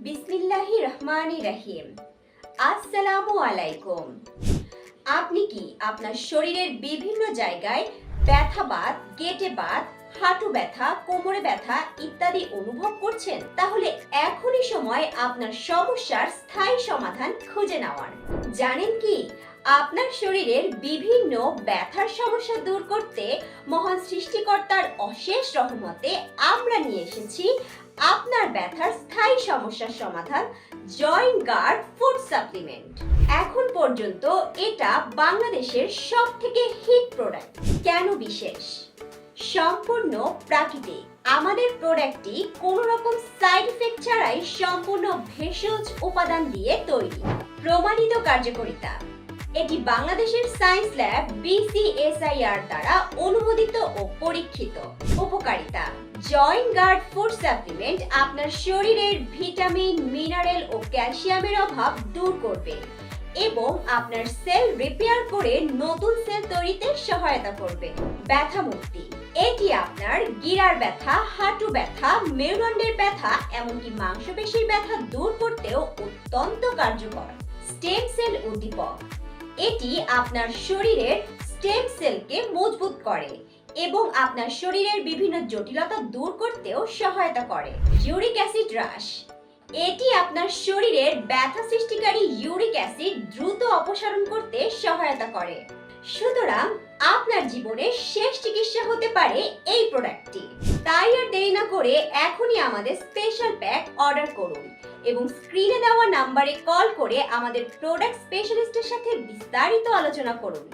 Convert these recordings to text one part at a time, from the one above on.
বিসমিল্লাহির রহমানির রহিম। আসসালামু আলাইকুম। আপনি কি আপনার শরীরের বিভিন্ন জায়গায় ব্যথা বাত, গেটে বাত, হাঁটু ব্যথা, কোমরে ব্যথা ইত্যাদি অনুভব করছেন? তাহলে এখনই সময় আপনার সমস্যার স্থায়ী সমাধান খুঁজে নেওয়ার। জানেন কি, আপনার শরীরের বিভিন্ন ব্যথার সমস্যা দূর করতে মহান সৃষ্টিকর্তার অশেষ রহমতে আমরা নিয়ে এসেছি আপনার ব্যথার স্থায়ী সমস্যার সমাধান জয়েন্ট গার্ড ফুড সাপ্লিমেন্ট। এখন পর্যন্ত এটা বাংলাদেশের সবথেকে হিট প্রোডাক্ট। কেন বিশেষ? সম্পূর্ণ প্রাকৃতিক। আমাদের প্রোডাক্টটি কোনো রকম সাইড ইফেক্ট ছাড়াই সম্পূর্ণ ভেষজ উপাদান দিয়ে তৈরি। প্রমাণিত কার্যকারিতা। এটি বাংলাদেশের সায়েন্স ল্যাব BCSIR দ্বারা অনুমোদিত ও পরীক্ষিত। উপকারিতা। জয়েন্ট গার্ড ফুড সাপ্লিমেন্ট আপনার শরীরের ভিটামিন, মিনারেল ও ক্যালসিয়ামের অভাব দূর করবে এবং আপনার সেল রিপেয়ার করে নতুন সেল তৈরিতে সহায়তা করবে। ব্যথা মুক্তি। এটি আপনার গিরার ব্যথা, হাঁটু ব্যথা, মেরুদণ্ডের ব্যথা এমনকি মাংসপেশির ব্যথা দূর করতেও অত্যন্ত কার্যকর। স্টেম সেল উদ্দীপক। এটি আপনার শরীরের স্টেম সেলকে মজবুত করে এবং আপনার শরীরের বিভিন্ন জটিলতা দূর করতেও সহায়তা করে। ইউরিক অ্যাসিড হ্রাস। এটি আপনার শরীরের ব্যথা সৃষ্টিকারী ইউরিক অ্যাসিড দ্রুত অপসারণ করতে সহায়তা করে। সুতরাং আপনার জীবনের শেষ চিকিৎসা হতে পারে এই প্রোডাক্টটি। তাই আর দেরি না করে এখনই আমাদের স্পেশাল প্যাক অর্ডার করুন এবং স্ক্রিনে দেওয়া নাম্বারে কল করে আমাদের প্রোডাক্ট স্পেশালিস্টের সাথে বিস্তারিত আলোচনা করুন।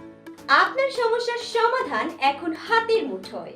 আপনার সমস্যার সমাধান এখন হাতের মুঠোয়।